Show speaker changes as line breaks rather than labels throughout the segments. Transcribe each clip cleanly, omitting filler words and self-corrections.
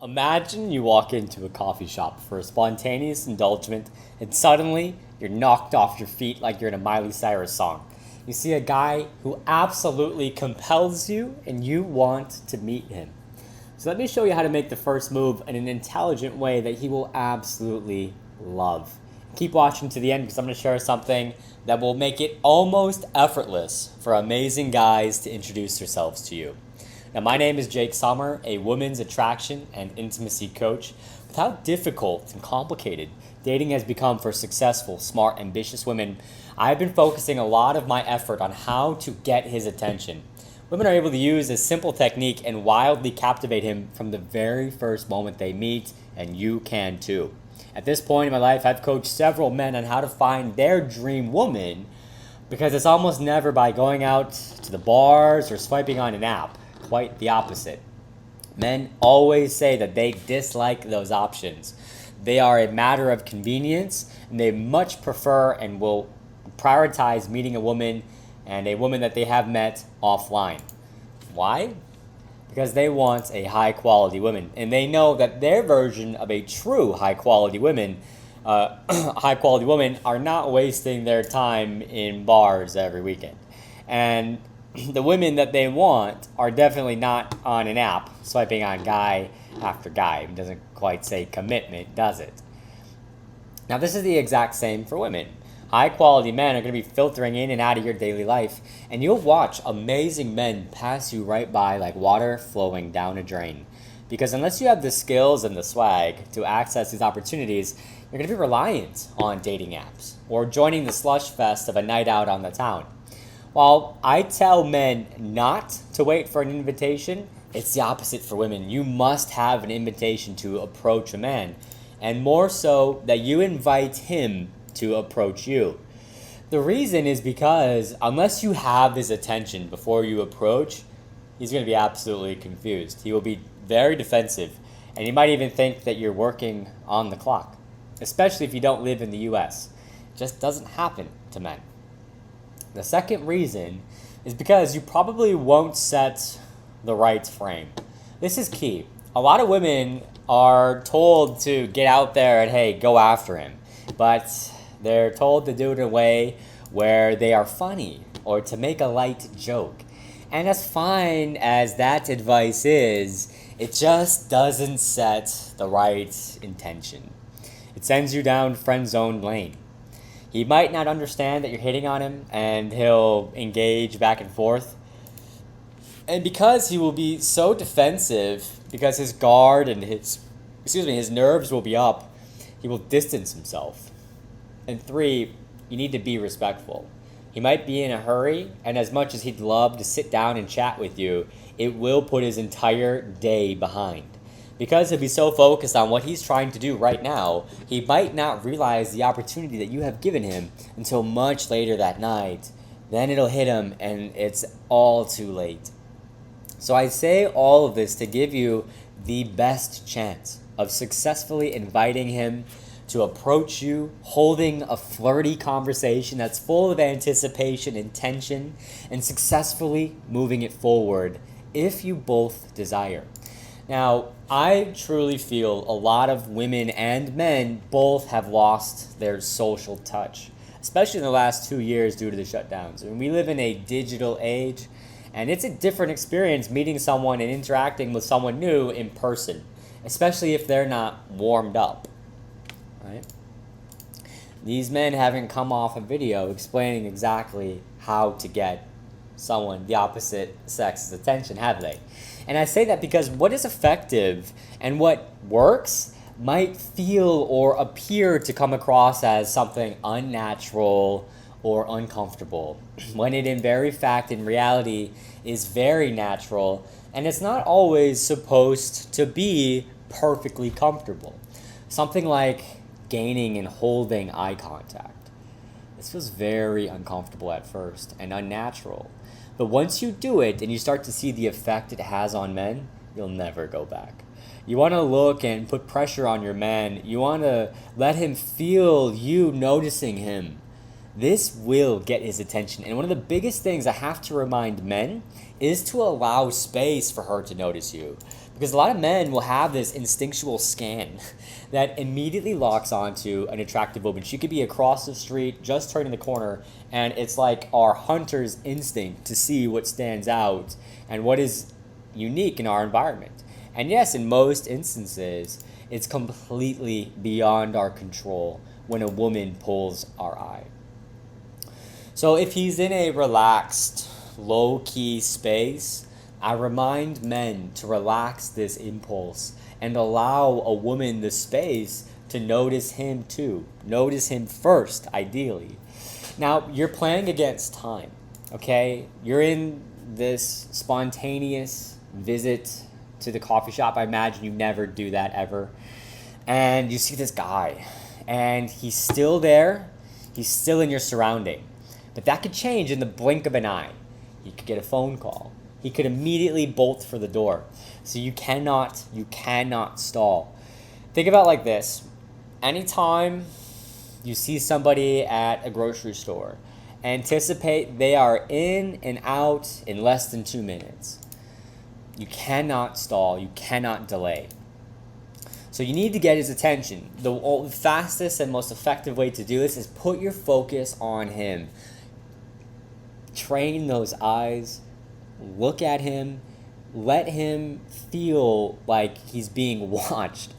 Imagine you walk into a coffee shop for a spontaneous indulgence and suddenly you're knocked off your feet like you're in a Miley Cyrus song. You see a guy who absolutely compels you and you want to meet him. So let me show you how to make the first move in an intelligent way that he will absolutely love. Keep watching to the end because I'm going to share something that will make it almost effortless for amazing guys to introduce themselves to you. Now, my name is Jake Sommer, a women's attraction and intimacy coach. With how difficult and complicated dating has become for successful, smart, ambitious women, I've been focusing a lot of my effort on how to get his attention. Women are able to use a simple technique and wildly captivate him from the very first moment they meet, and you can too. At this point in my life, I've coached several men on how to find their dream woman because it's almost never by going out to the bars or swiping on an app. Quite the opposite. Men always say that they dislike those options. They are a matter of convenience, and they much prefer and will prioritize meeting a woman and a woman that they have met offline. Why? Because they want a high quality woman, and they know that their version of a true high quality woman are not wasting their time in bars every weekend. And the women that they want are definitely not on an app swiping on guy after guy. It doesn't quite say commitment, does it? Now, this is the exact same for women. High quality men are going to be filtering in and out of your daily life, and you'll watch amazing men pass you right by like water flowing down a drain. Because unless you have the skills and the swag to access these opportunities, you're going to be reliant on dating apps or joining the slush fest of a night out on the town. While I tell men not to wait for an invitation, it's the opposite for women. You must have an invitation to approach a man, and more so that you invite him to approach you. The reason is because unless you have his attention before you approach, he's going to be absolutely confused. He will be very defensive, and he might even think that you're working on the clock, especially if you don't live in the US. It just doesn't happen to men. The second reason is because you probably won't set the right frame. This is key. A lot of women are told to get out there and, hey, go after him. But they're told to do it in a way where they are funny or to make a light joke. And as fine as that advice is, it just doesn't set the right intention. It sends you down friend zone lane. He might not understand that you're hitting on him, and he'll engage back and forth. And because he will be so defensive, because his guard and his nerves will be up, he will distance himself. And 3, you need to be respectful. He might be in a hurry, and as much as he'd love to sit down and chat with you, it will put his entire day behind. Because he'll be so focused on what he's trying to do right now, he might not realize the opportunity that you have given him until much later that night. Then it'll hit him, and it's all too late. So I say all of this to give you the best chance of successfully inviting him to approach you, holding a flirty conversation that's full of anticipation and tension, and successfully moving it forward if you both desire. Now, I truly feel a lot of women and men both have lost their social touch, especially in the last 2 years due to the shutdowns. We live in a digital age, and it's a different experience meeting someone and interacting with someone new in person, especially if they're not warmed up, right? These men haven't come off a video explaining exactly how to get someone the opposite sex's attention, have they? And I say that because what is effective and what works might feel or appear to come across as something unnatural or uncomfortable, when it in very fact, in reality, is very natural, and it's not always supposed to be perfectly comfortable. Something like gaining and holding eye contact. This feels very uncomfortable at first and unnatural. But once you do it and you start to see the effect it has on men, you'll never go back. You want to look and put pressure on your man. You want to let him feel you noticing him. This will get his attention. And one of the biggest things I have to remind men is to allow space for her to notice you. Because a lot of men will have this instinctual scan that immediately locks onto an attractive woman. She could be across the street, just turning the corner, and it's like our hunter's instinct to see what stands out and what is unique in our environment. And yes, in most instances, it's completely beyond our control when a woman pulls our eye. So if he's in a relaxed, low-key space, I remind men to relax this impulse and allow a woman the space to notice him too. Notice him first, ideally. Now, you're playing against time, okay? You're in this spontaneous visit to the coffee shop. I imagine you never do that ever. And you see this guy, and he's still there. He's still in your surrounding. But that could change in the blink of an eye. You could get a phone call. He could immediately bolt for the door. So you cannot stall. Think about it like this. Anytime you see somebody at a grocery store, anticipate they are in and out in less than 2 minutes. You cannot stall. You cannot delay. So you need to get his attention. The fastest and most effective way to do this is put your focus on him. Train those eyes. Look at him. Let him feel like he's being watched.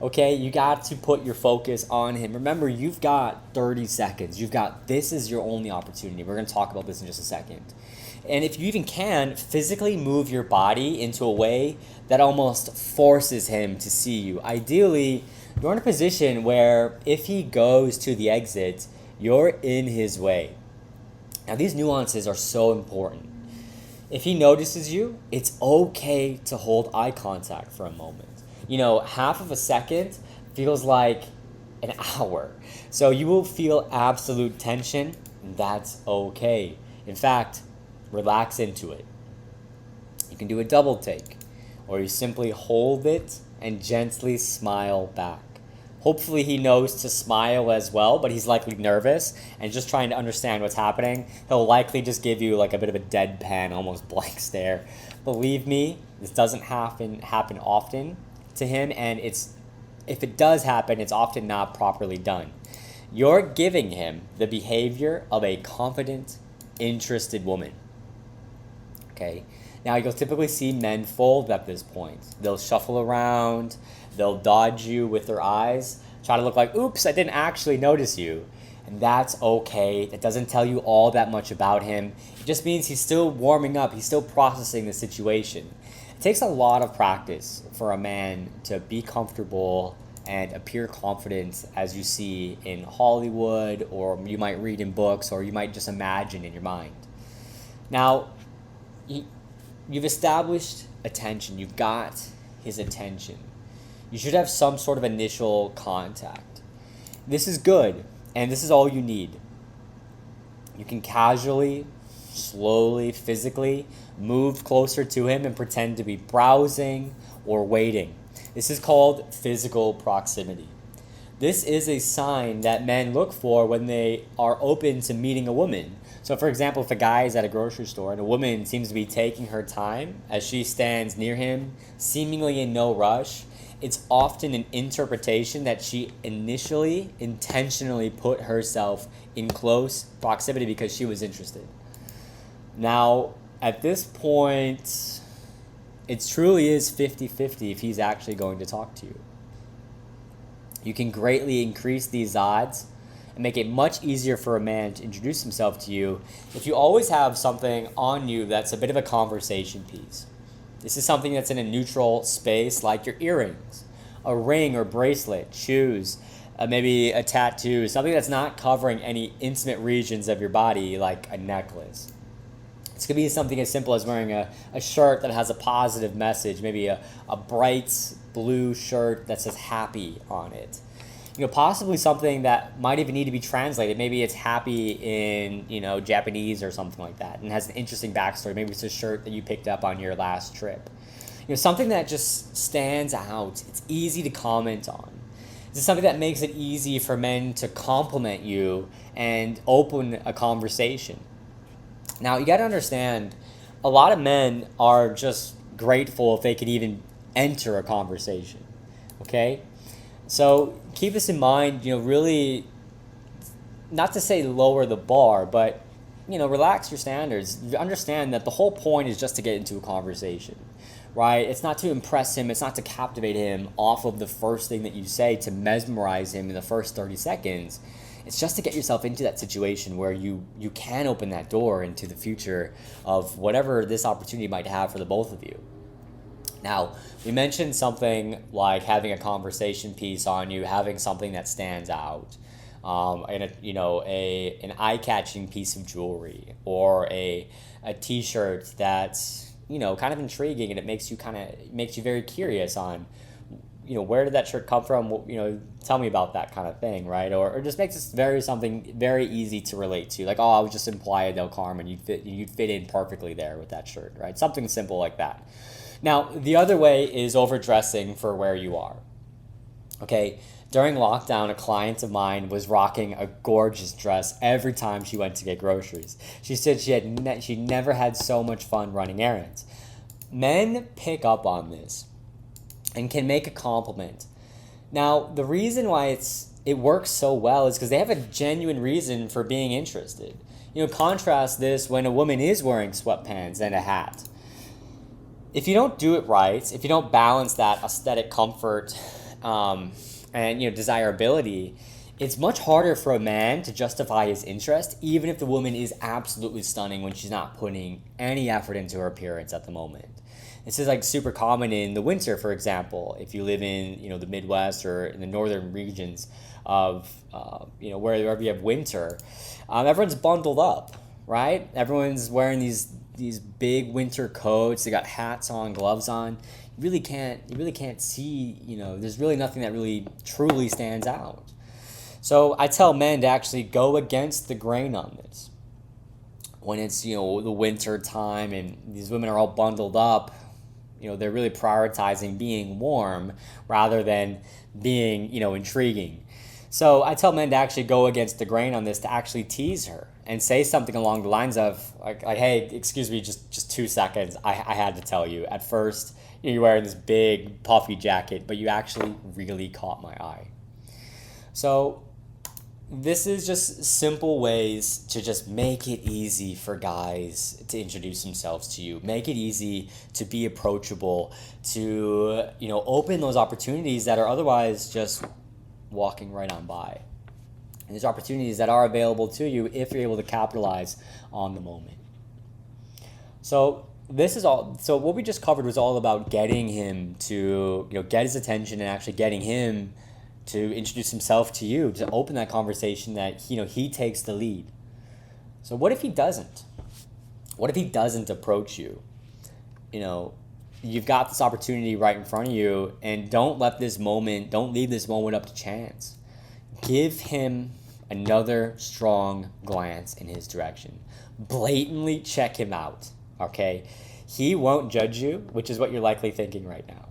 Okay, you got to put your focus on him. Remember, you've got 30 seconds. This is your only opportunity. We're going to talk about this in just a second. And if you even can, physically move your body into a way that almost forces him to see you. Ideally, you're in a position where if he goes to the exit, you're in his way. Now, these nuances are so important. If he notices you, it's okay to hold eye contact for a moment. Half of a second feels like an hour. So you will feel absolute tension, and that's okay. In fact, relax into it. You can do a double take, or you simply hold it and gently smile back. Hopefully he knows to smile as well, but he's likely nervous and just trying to understand what's happening. He'll likely just give you like a bit of a deadpan, almost blank stare. Believe me, this doesn't happen often to him, and if it does happen, it's often not properly done. You're giving him the behavior of a confident, interested woman. Okay? Now, you'll typically see men fold at this point. They'll shuffle around. They'll dodge you with their eyes, try to look like, oops, I didn't actually notice you. And that's okay. That doesn't tell you all that much about him. It just means he's still warming up. He's still processing the situation. It takes a lot of practice for a man to be comfortable and appear confident, as you see in Hollywood, or you might read in books, or you might just imagine in your mind. Now, you've established attention. You've got his attention. You should have some sort of initial contact. This is good, and this is all you need. You can casually, slowly, physically move closer to him and pretend to be browsing or waiting. This is called physical proximity. This is a sign that men look for when they are open to meeting a woman. So, for example, if a guy is at a grocery store and a woman seems to be taking her time as she stands near him, seemingly in no rush, it's often an interpretation that she initially intentionally put herself in close proximity because she was interested. Now, at this point, it truly is 50-50 if he's actually going to talk to you. You can greatly increase these odds and make it much easier for a man to introduce himself to you if you always have something on you that's a bit of a conversation piece. This is something that's in a neutral space, like your earrings, a ring or bracelet, shoes, maybe a tattoo, something that's not covering any intimate regions of your body, like a necklace. This could be something as simple as wearing a shirt that has a positive message, maybe a bright blue shirt that says happy on it. Possibly something that might even need to be translated. Maybe it's happy in, Japanese or something like that, and has an interesting backstory. Maybe it's a shirt that you picked up on your last trip. Something that just stands out. It's easy to comment on. This is something that makes it easy for men to compliment you and open a conversation. Now, you got to understand, a lot of men are just grateful if they could even enter a conversation. Okay? So keep this in mind, really, not to say lower the bar, but relax your standards. Understand that the whole point is just to get into a conversation, right? It's not to impress him. It's not to captivate him off of the first thing that you say, to mesmerize him in the first 30 seconds. It's just to get yourself into that situation where you can open that door into the future of whatever this opportunity might have for the both of you. Now, we mentioned something like having a conversation piece on you, having something that stands out, and an eye-catching piece of jewelry, or a T-shirt that's kind of intriguing, and it makes you very curious on where did that shirt come from? Tell me about that kind of thing, right? Or just makes it something very easy to relate to, like, oh, I was just in Playa del Carmen, you'd fit in perfectly there with that shirt, right? Something simple like that. Now, the other way is overdressing for where you are. Okay, during lockdown, a client of mine was rocking a gorgeous dress every time she went to get groceries. She said she never had so much fun running errands. Men pick up on this and can make a compliment. Now, the reason why it works so well is because they have a genuine reason for being interested. Contrast this when a woman is wearing sweatpants and a hat. If you don't do it right, if you don't balance that aesthetic comfort and desirability, it's much harder for a man to justify his interest, even if the woman is absolutely stunning when she's not putting any effort into her appearance at the moment. This is like super common in the winter, for example. If you live in the Midwest or in the northern regions of wherever you have winter, everyone's bundled up, right? Everyone's wearing these big winter coats. They got hats on, gloves on. You really can't see. There's really nothing that really truly stands out. So I tell men to actually go against the grain on this. When it's the winter time and these women are all bundled up, they're really prioritizing being warm rather than being intriguing. So I tell men to actually go against the grain on this, to actually tease her and say something along the lines of like hey, excuse me, just 2 seconds. I had to tell you. At first, you're wearing this big puffy jacket, but you actually really caught my eye. So this is just simple ways to just make it easy for guys to introduce themselves to you. Make it easy to be approachable, to open those opportunities that are otherwise just walking right on by. And there's opportunities that are available to you if you're able to capitalize on the moment. So this is all. So what we just covered was all about getting him to get his attention and actually getting him to introduce himself to you, to open that conversation that he takes the lead. So what if he doesn't? What if he doesn't approach you? You've got this opportunity right in front of you, and don't leave this moment up to chance. Give him another strong glance in his direction. Blatantly check him out, okay? He won't judge you, which is what you're likely thinking right now.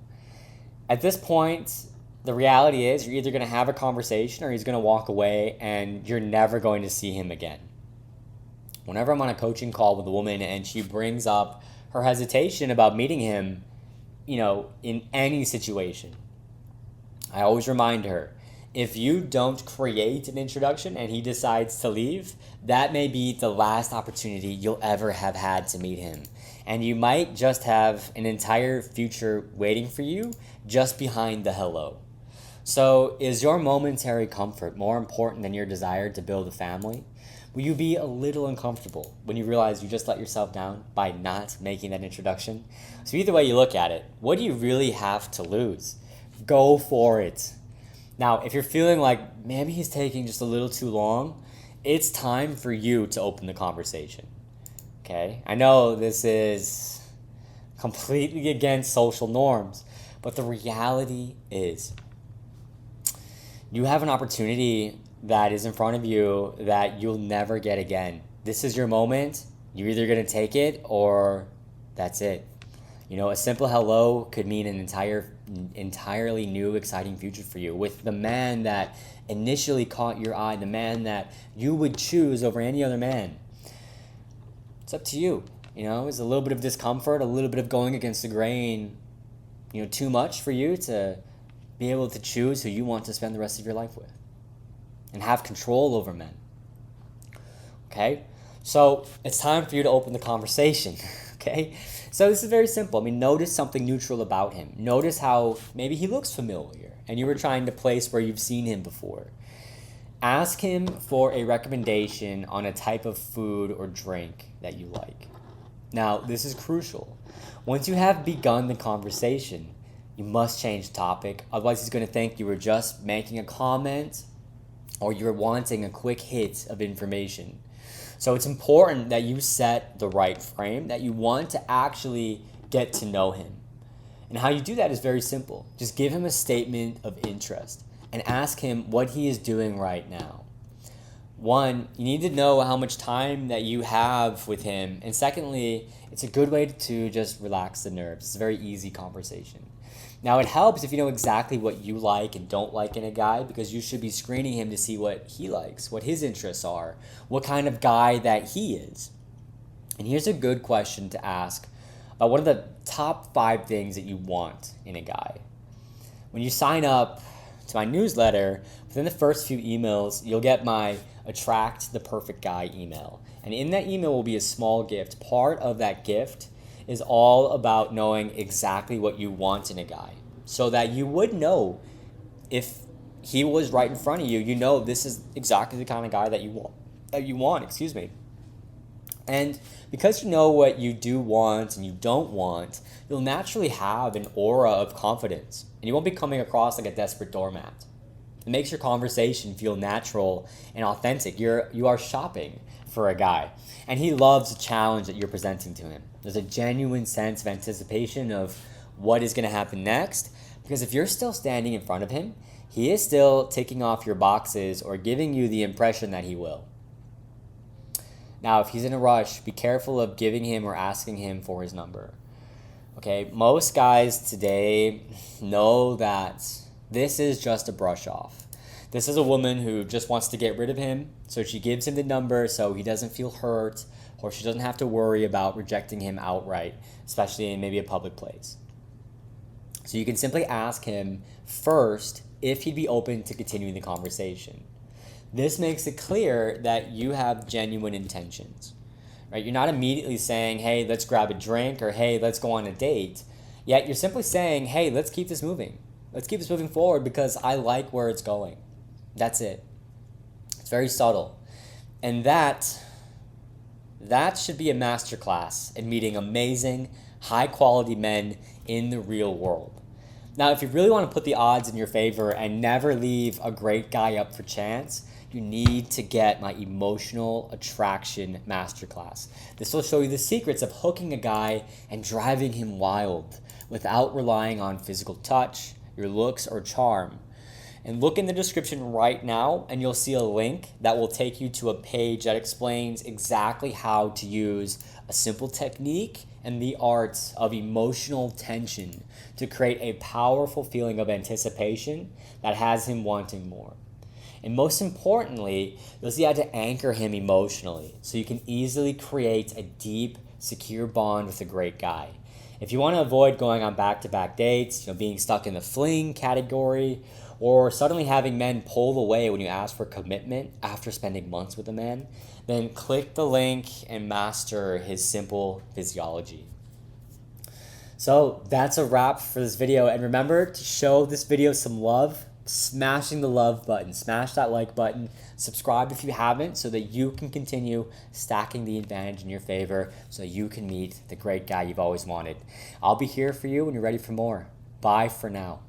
At this point, the reality is you're either going to have a conversation or he's going to walk away and you're never going to see him again. Whenever I'm on a coaching call with a woman and she brings up her hesitation about meeting him, in any situation, I always remind her, if you don't create an introduction and he decides to leave, that may be the last opportunity you'll ever have had to meet him. And you might just have an entire future waiting for you just behind the hello. So is your momentary comfort more important than your desire to build a family? Will you be a little uncomfortable when you realize you just let yourself down by not making that introduction? So either way you look at it, what do you really have to lose? Go for it. Now, if you're feeling like maybe he's taking just a little too long, it's time for you to open the conversation. Okay? I know this is completely against social norms, but the reality is you have an opportunity that is in front of you that you'll never get again. This is your moment. You're either going to take it or that's it. A simple hello could mean an entirely new, exciting future for you with the man that initially caught your eye, the man that you would choose over any other man. It's up to you. It's a little bit of discomfort, a little bit of going against the grain. too much for you to be able to choose who you want to spend the rest of your life with and have control over men. Okay? So it's time for you to open the conversation. Okay? So this is very simple. Notice something neutral about him. Notice how maybe he looks familiar and you were trying to place where you've seen him before. Ask him for a recommendation on a type of food or drink that you like. Now, this is crucial. Once you have begun the conversation, you must change the topic. Otherwise, he's going to think you were just making a comment or you're wanting a quick hit of information. So it's important that you set the right frame, that you want to actually get to know him. And how you do that is very simple. Just give him a statement of interest and ask him what he is doing right now. One, you need to know how much time that you have with him. And secondly, it's a good way to just relax the nerves. It's a very easy conversation. Now, it helps if you know exactly what you like and don't like in a guy, because you should be screening him to see what he likes, what his interests are, what kind of guy that he is. And here's a good question to ask about one of the top 5 things that you want in a guy. When you sign up to my newsletter, within the first few emails, you'll get my Attract the Perfect Guy email. And in that email will be a small gift. Part of that gift is all about knowing exactly what you want in a guy, so that you would know if he was right in front of you. You know this is exactly the kind of guy that you want. And because you know what you do want and you don't want, you'll naturally have an aura of confidence, and you won't be coming across like a desperate doormat. It makes your conversation feel natural and authentic. You are shopping for a guy, and he loves the challenge that you're presenting to him. There's a genuine sense of anticipation of what is going to happen next, because if you're still standing in front of him, he is still ticking off your boxes or giving you the impression that he will. Now, if he's in a rush, be careful of giving him or asking him for his number. Okay, most guys today know that this is just a brush off. This is a woman who just wants to get rid of him, so she gives him the number so he doesn't feel hurt, or she doesn't have to worry about rejecting him outright, especially in maybe a public place. So you can simply ask him first if he'd be open to continuing the conversation. This makes it clear that you have genuine intentions, right? You're not immediately saying, hey, let's grab a drink, or hey, let's go on a date. Yet you're simply saying, hey, let's keep this moving. Let's keep this moving forward because I like where it's going. That's it. It's very subtle. And that should be a masterclass in meeting amazing, high-quality men in the real world. Now, if you really want to put the odds in your favor and never leave a great guy up for chance, you need to get my emotional attraction masterclass. This will show you the secrets of hooking a guy and driving him wild without relying on physical touch, your looks, or charm. And look in the description right now and you'll see a link that will take you to a page that explains exactly how to use a simple technique and the art of emotional tension to create a powerful feeling of anticipation that has him wanting more. And most importantly, you'll see how to anchor him emotionally so you can easily create a deep, secure bond with a great guy. If you want to avoid going on back-to-back dates, being stuck in the fling category, or suddenly having men pull away when you ask for commitment after spending months with a man, then click the link and master his simple physiology. So that's a wrap for this video. And remember to show this video some love, smashing the love button. Smash that like button. Subscribe if you haven't so that you can continue stacking the advantage in your favor so you can meet the great guy you've always wanted. I'll be here for you when you're ready for more. Bye for now.